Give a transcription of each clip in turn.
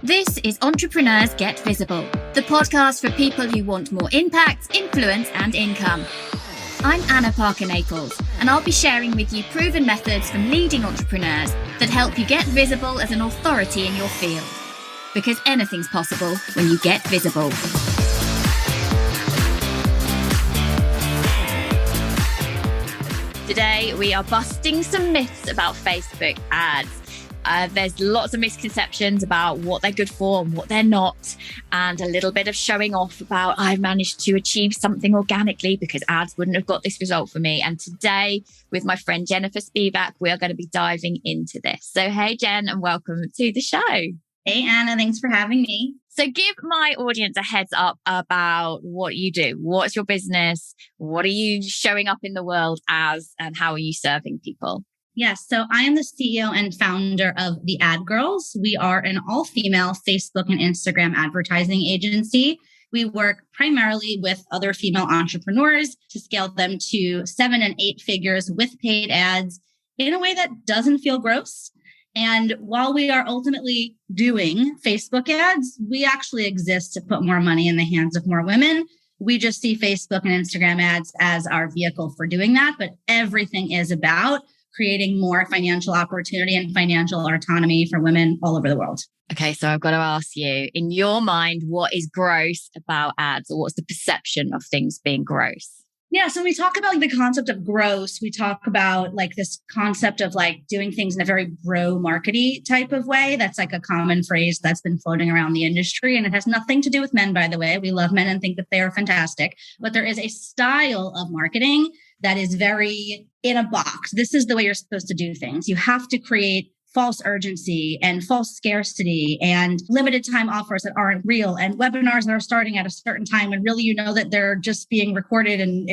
This is Entrepreneurs Get Visible, the podcast for people who want more impact, influence, and income. I'm Anna Parker-Naples, and I'll be sharing with you proven methods from leading entrepreneurs that help you get visible as an authority in your field. Because anything's possible when you get visible. Today, we are busting some myths about Facebook ads. There's lots of misconceptions about what they're good for and what they're not, and a little bit of showing off about I've managed to achieve something organically because ads wouldn't have got this result for me. And today, with my friend Jennifer Spivak, we are going to be diving into this. So hey, Jen, and welcome to the show. Hey, Anna, thanks for having me. So give my audience a heads up about what you do. What's your business? What are you showing up in the world as, and how are you serving people? Yes, so I am the CEO and founder of The Ad Girls. We are an all-female Facebook and Instagram advertising agency. We work primarily with other female entrepreneurs to scale them to 7 and 8 figures with paid ads in a way that doesn't feel gross. And while we are ultimately doing Facebook ads, we actually exist to put more money in the hands of more women. We just see Facebook and Instagram ads as our vehicle for doing that, but everything is about creating more financial opportunity and financial autonomy for women all over the world. Okay, so I've got to ask you, in your mind, what is gross about ads, or what's the perception of things being gross? Yeah, so when we talk about the concept of gross, we talk about this concept of doing things in a very bro markety type of way. That's a common phrase that's been floating around the industry. And it has nothing to do with men, by the way. We love men and think that they are fantastic. But there is a style of marketing that is very in a box. This is the way you're supposed to do things. You have to create false urgency and false scarcity and limited time offers that aren't real and webinars that are starting at a certain time. And really, that they're just being recorded and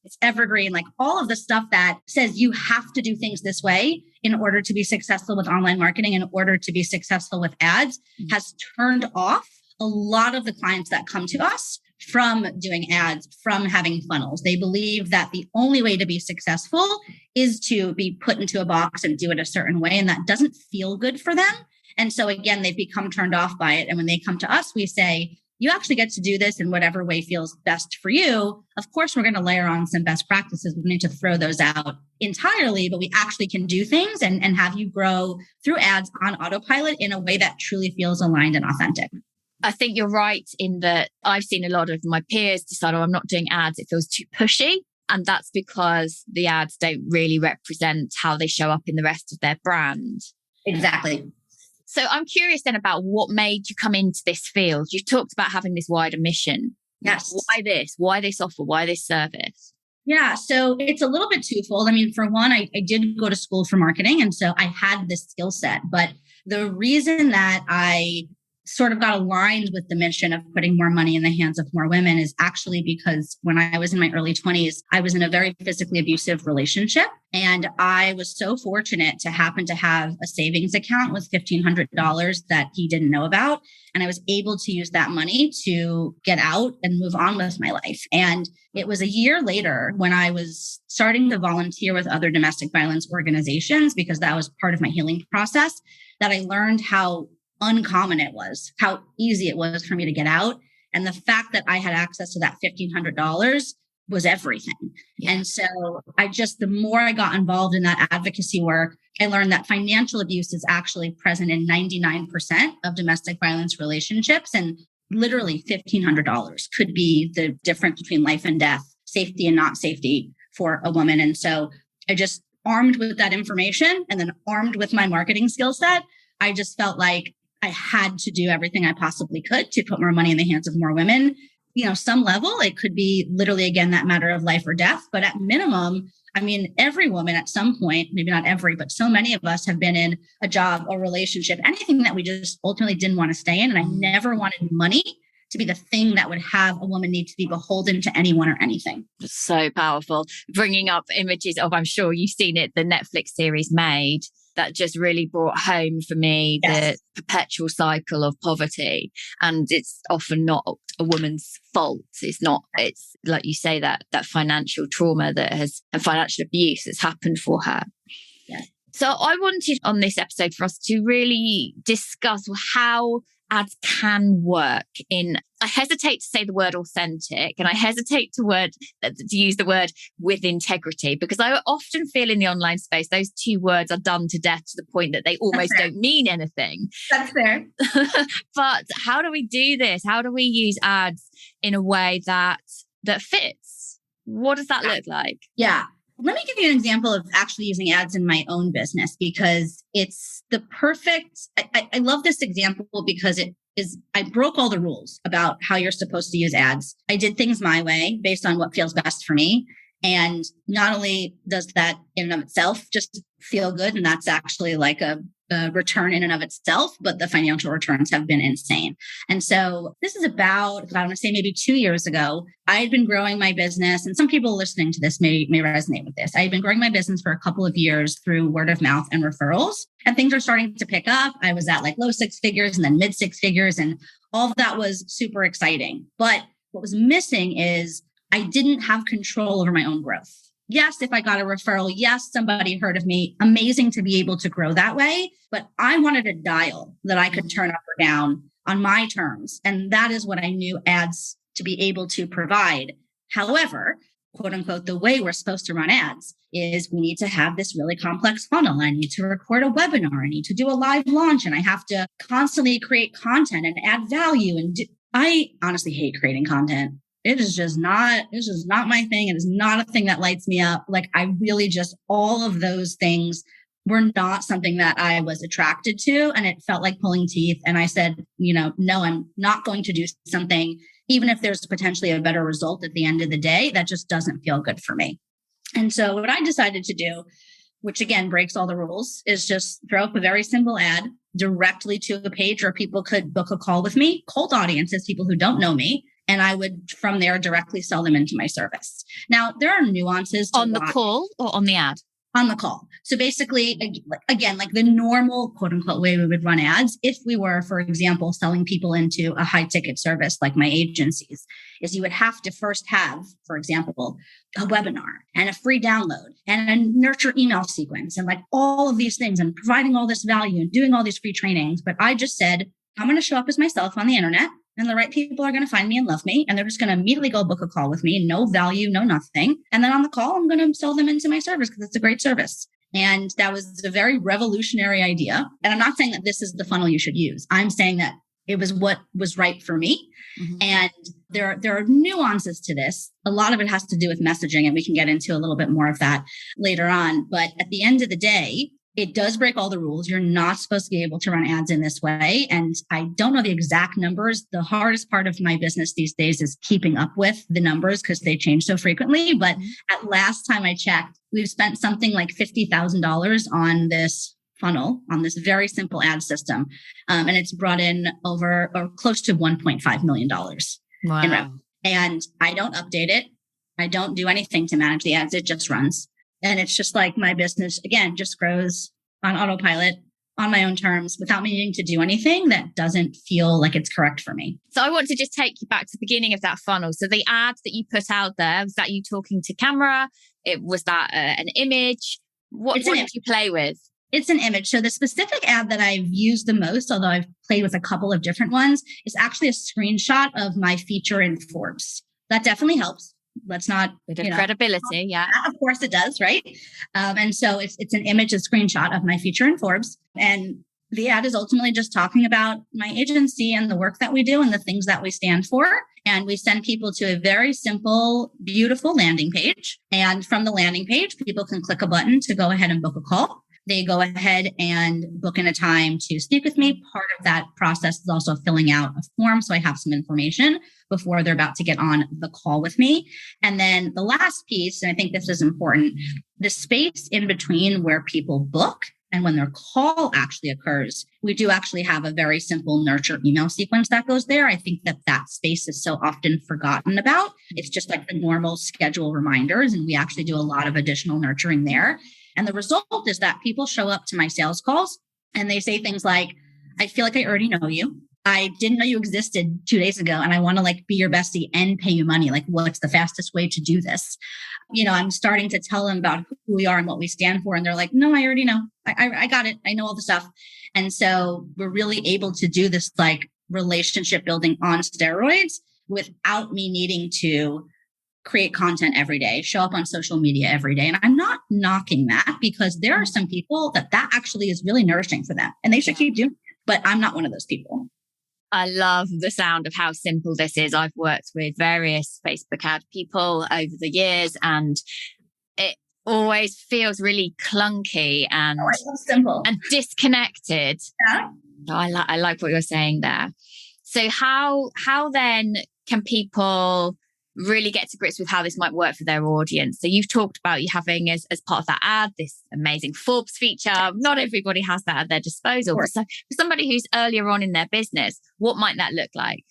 it's evergreen, all of the stuff that says you have to do things this way in order to be successful with online marketing, in order to be successful with ads, has turned off a lot of the clients that come to us from doing ads, from having funnels. They believe that the only way to be successful is to be put into a box and do it a certain way. And that doesn't feel good for them. And so again, they've become turned off by it. And when they come to us, we say, you actually get to do this in whatever way feels best for you. Of course, we're going to layer on some best practices. We need to throw those out entirely, but we actually can do things and have you grow through ads on autopilot in a way that truly feels aligned and authentic. I think you're right in that I've seen a lot of my peers decide, I'm not doing ads. It feels too pushy. And that's because the ads don't really represent how they show up in the rest of their brand. Exactly. So I'm curious then about what made you come into this field. You talked about having this wider mission. Yes. Why this? Why this offer? Why this service? Yeah, so it's a little bit twofold. For one, I did go to school for marketing. And so I had this skill set. But the reason that I sort of got aligned with the mission of putting more money in the hands of more women is actually because when I was in my early 20s, I was in a very physically abusive relationship. And I was so fortunate to happen to have a savings account with $1,500 that he didn't know about. And I was able to use that money to get out and move on with my life. And it was a year later when I was starting to volunteer with other domestic violence organizations, because that was part of my healing process, that I learned how uncommon it was, how easy it was for me to get out. And the fact that I had access to that $1,500 was everything. Yeah. And so the more I got involved in that advocacy work, I learned that financial abuse is actually present in 99% of domestic violence relationships. And literally $1,500 could be the difference between life and death, safety and not safety for a woman. And so I just, armed with that information and then armed with my marketing skill set, I just felt like I had to do everything I possibly could to put more money in the hands of more women. Some level, it could be literally, again, that matter of life or death. But at minimum, every woman at some point, maybe not every, but so many of us have been in a job, a relationship, anything that we just ultimately didn't want to stay in. And I never wanted money to be the thing that would have a woman need to be beholden to anyone or anything. So powerful. Bringing up images of, I'm sure you've seen it, the Netflix series Made. That just really brought home for me the perpetual cycle of poverty. And it's often not a woman's fault. It's like you say, that financial trauma and financial abuse that's happened for her. Yeah. So I wanted on this episode for us to really discuss how ads can work I hesitate to say the word authentic, and I hesitate to use the word with integrity, because I often feel in the online space, those two words are done to death to the point that they almost don't mean anything. That's fair. But how do we do this? How do we use ads in a way that fits? What does that look like? Yeah. Let me give you an example of actually using ads in my own business, because it's the perfect, I love this example because I broke all the rules about how you're supposed to use ads. I did things my way based on what feels best for me. And not only does that in and of itself just feel good, and that's actually like a return in and of itself, but the financial returns have been insane. And so this is about, I want to say maybe 2 years ago, I had been growing my business, and some people listening to this may resonate with this. I had been growing my business for a couple of years through word of mouth and referrals, and things are starting to pick up. I was at like low six figures and then mid six figures, and all of that was super exciting. But what was missing is I didn't have control over my own growth. Yes, if I got a referral, yes, somebody heard of me, amazing to be able to grow that way. But I wanted a dial that I could turn up or down on my terms. And that is what I knew ads to be able to provide. However, quote unquote, the way we're supposed to run ads is we need to have this really complex funnel. I need to record a webinar. I need to do a live launch, and I have to constantly create content and add value. And I honestly hate creating content. It's just not my thing. It is not a thing that lights me up. Like I really all of those things were not something that I was attracted to. And it felt like pulling teeth. And I said, no, I'm not going to do something, even if there's potentially a better result at the end of the day, that just doesn't feel good for me. And so what I decided to do, which again breaks all the rules, is just throw up a very simple ad directly to a page where people could book a call with me, cold audiences, people who don't know me. And I would, from there, directly sell them into my service. Now, there are nuances to on the call or on the ad? On the call. So basically, again, like the normal quote unquote way we would run ads, if we were, for example, selling people into a high ticket service like my agencies, is you would have to first have, for example, a webinar and a free download and a nurture email sequence and like all of these things and providing all this value and doing all these free trainings. But I just said, I'm going to show up as myself on the internet. And the right people are going to find me and love me. And they're just going to immediately go book a call with me. No value, no nothing. And then on the call, I'm going to sell them into my service because it's a great service. And that was a very revolutionary idea. And I'm not saying that this is the funnel you should use. I'm saying that it was what was right for me. Mm-hmm. And there are nuances to this. A lot of it has to do with messaging. And we can get into a little bit more of that later on. But at the end of the day, it does break all the rules. You're not supposed to be able to run ads in this way. And I don't know the exact numbers. The hardest part of my business these days is keeping up with the numbers because they change so frequently. But at last time I checked, we've spent something like $50,000 on this funnel, on this very simple ad system. And it's brought in over or close to $1.5 million. Wow. In revenue. And I don't update it. I don't do anything to manage the ads. It just runs. And it's just like my business, again, just grows on autopilot on my own terms without me needing to do anything that doesn't feel like it's correct for me. So I want to just take you back to the beginning of that funnel. So the ads that you put out there, was that you talking to camera? Was that an image? What did you play with? It's an image. So the specific ad that I've used the most, although I've played with a couple of different ones, is actually a screenshot of my feature in Forbes. That definitely helps. Let's not, credibility. Yeah, of course it does. Right. And so it's an image, a screenshot of my feature in Forbes. And the ad is ultimately just talking about my agency and the work that we do and the things that we stand for. And we send people to a very simple, beautiful landing page. And from the landing page, people can click a button to go ahead and book a call. They go ahead and book in a time to speak with me. Part of that process is also filling out a form. So I have some information before they're about to get on the call with me. And then the last piece, and I think this is important, the space in between where people book and when their call actually occurs, we do actually have a very simple nurture email sequence that goes there. I think that space is so often forgotten about. It's just like the normal schedule reminders. And we actually do a lot of additional nurturing there. And the result is that people show up to my sales calls and they say things like, I feel like I already know you. I didn't know you existed 2 days ago and I want to like be your bestie and pay you money. Like, what's the fastest way to do this? I'm starting to tell them about who we are and what we stand for. And they're like, no, I already know. I got it. I know all the stuff. And so we're really able to do this like relationship building on steroids without me needing to create content every day, show up on social media every day. And I'm not knocking that because there are some people that actually is really nourishing for them and they should keep doing it. But I'm not one of those people. I love the sound of how simple this is. I've worked with various Facebook ad people over the years and it always feels really clunky and simple and disconnected. Yeah. So I like what you're saying there. So how then can people really get to grips with how this might work for their audience? So you've talked about you having as part of that ad, this amazing Forbes feature. Not everybody has that at their disposal. So for somebody who's earlier on in their business, what might that look like?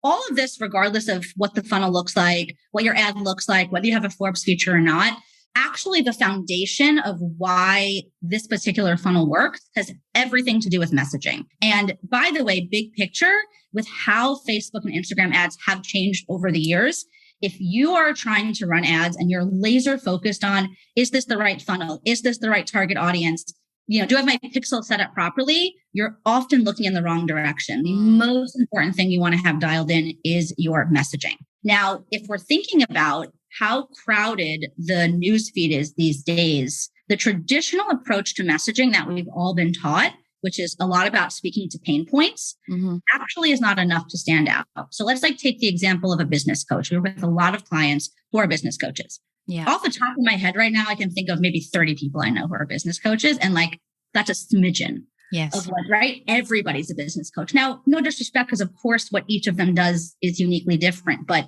All of this, regardless of what the funnel looks like, what your ad looks like, whether you have a Forbes feature or not, actually the foundation of why this particular funnel works has everything to do with messaging. And by the way, big picture with how Facebook and Instagram ads have changed over the years, if you are trying to run ads and you're laser focused on, is this the right funnel? Is this the right target audience? Do I have my pixel set up properly? You're often looking in the wrong direction. The most important thing you want to have dialed in is your messaging. Now, if we're thinking about how crowded the newsfeed is these days, the traditional approach to messaging that we've all been taught, which is a lot about speaking to pain points, actually is not enough to stand out. So let's take the example of a business coach. We're with a lot of clients who are business coaches. Yeah. Off the top of my head right now, I can think of maybe 30 people I know who are business coaches. And that's a smidgen of what, right? Everybody's a business coach. Now, no disrespect, because of course, what each of them does is uniquely different. But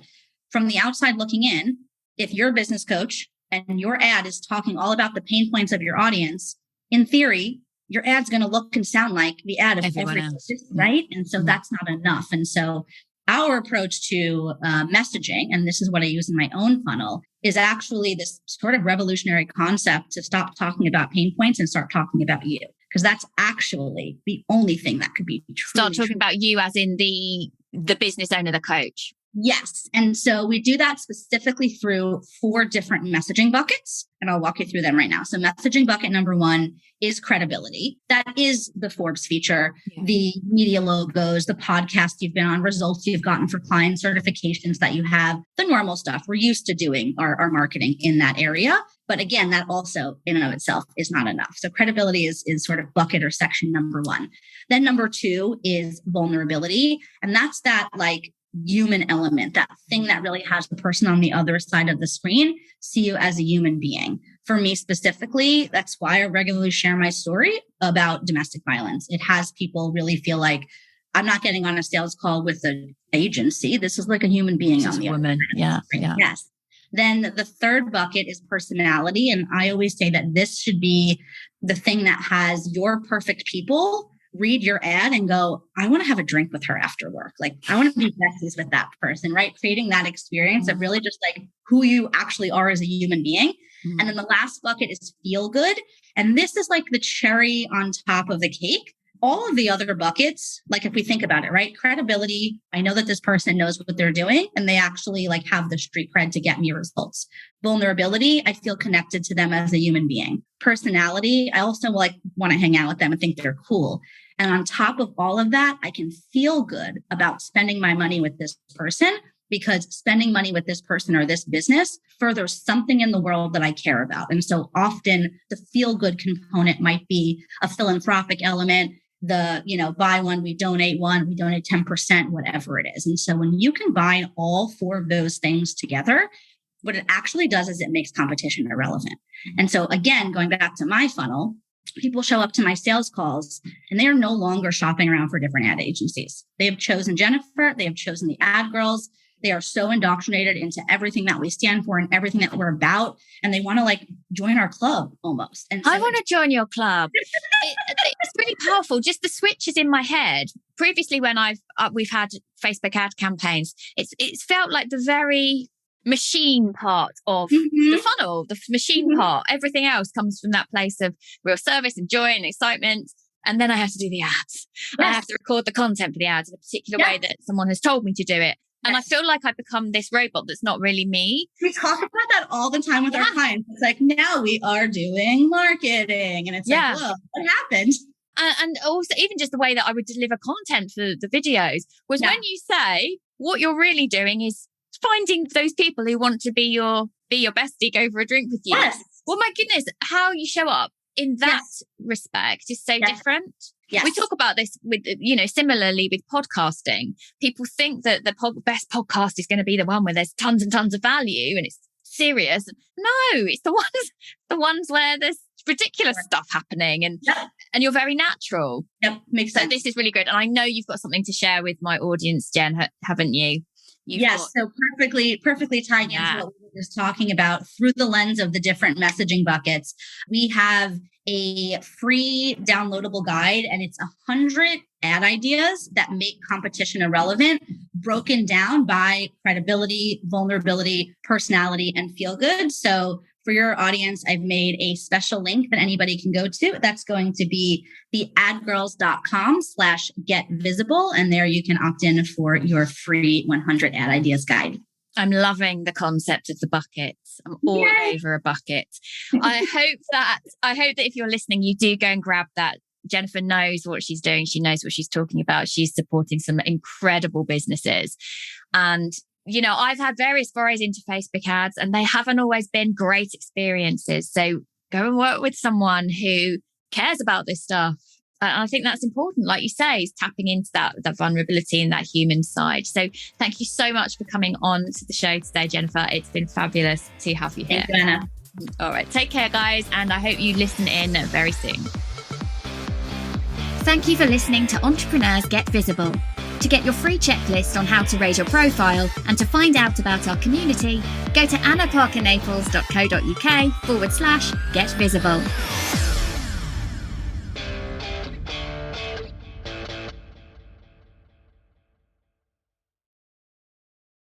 from the outside looking in, if you're a business coach and your ad is talking all about the pain points of your audience, in theory, your ad's going to look and sound like the ad of everyone else, right? And so that's not enough. And so our approach to messaging, and this is what I use in my own funnel, is actually this sort of revolutionary concept to stop talking about pain points and start talking about you. Because that's actually the only thing that could be true. Start talking about you as in the business owner, the coach. Yes. And so we do that specifically through 4 different messaging buckets. And I'll walk you through them right now. So messaging bucket number 1 is credibility. That is the Forbes feature, the media logos, the podcast you've been on, results you've gotten for client certifications that you have, the normal stuff. We're used to doing our marketing in that area. But again, that also in and of itself is not enough. So credibility is sort of bucket or section number 1. Then number 2 is vulnerability. And that's that human element, that thing that really has the person on the other side of the screen see you as a human being. For me specifically, that's why I regularly share my story about domestic violence. It has people really feel like I'm not getting on a sales call with an agency. This is like a human being on the woman. Yeah. Yes. Then the 3rd bucket is personality. And I always say that this should be the thing that has your perfect people read your ad and go, I want to have a drink with her after work. I want to be besties with that person, right? Creating that experience of really just who you actually are as a human being. And then the last bucket is feel good. And this is the cherry on top of the cake. All of the other buckets, if we think about it, right? Credibility, I know that this person knows what they're doing and they actually have the street cred to get me results. Vulnerability, I feel connected to them as a human being. Personality, I also want to hang out with them and think they're cool. And on top of all of that, I can feel good about spending my money with this person because spending money with this person or this business furthers something in the world that I care about. And so often the feel good component might be a philanthropic element. Buy one, we donate 10%, whatever it is. And so when you combine all 4 of those things together, what it actually does is it makes competition irrelevant. And so again, going back to my funnel, people show up to my sales calls and they are no longer shopping around for different ad agencies. They have chosen Jennifer. They have chosen the ad girls. They are so indoctrinated into everything that we stand for and everything that we're about. And they want to join our club almost. And so, I want to join your club. It's really powerful. Just the switches in my head. Previously, when we've had Facebook ad campaigns, it's felt like the very machine part of the funnel, the machine part. Everything else comes from that place of real service and joy and excitement. And then I have to do the ads. Yes. I have to record the content for the ads in a particular way that someone has told me to do it. And I feel like I've become this robot that's not really me. We talk about that all the time with our clients. It's like, now we are doing marketing. And it's like, whoa, what happened? And also, even just the way that I would deliver content for the videos was when you say what you're really doing is finding those people who want to be your bestie, go for a drink with you. Yes. Well, my goodness, how you show up in that respect is so different. Yes. We talk about this with, similarly with podcasting. People think that the best podcast is going to be the one where there's tons and tons of value and it's serious. No, it's the ones where there's ridiculous stuff happening and you're very natural. Yep, makes sense. So this is really good. And I know you've got something to share with my audience, Jen, haven't you? So perfectly tied into what we were just talking about through the lens of the different messaging buckets. We have a free downloadable guide, and it's 100 ad ideas that make competition irrelevant, broken down by credibility, vulnerability, personality, and feel good. So for your audience, I've made a special link that anybody can go to. That's going to be the adgirls.com/getvisible. And there you can opt in for your free 100 ad ideas guide. I'm loving the concept of the buckets. I'm all over a bucket. I hope that if you're listening, you do go and grab that. Jennifer knows what she's doing. She knows what she's talking about. She's supporting some incredible businesses. And I've had various forays into Facebook ads and they haven't always been great experiences. So go and work with someone who cares about this stuff. And I think that's important. Like you say, is tapping into that vulnerability and that human side. So thank you so much for coming on to the show today, Jennifer. It's been fabulous to have you here. Thank you, Anna. All right. Take care, guys. And I hope you listen in very soon. Thank you for listening to Entrepreneurs Get Visible. To get your free checklist on how to raise your profile and to find out about our community, go to annaparkernaples.co.uk/get visible.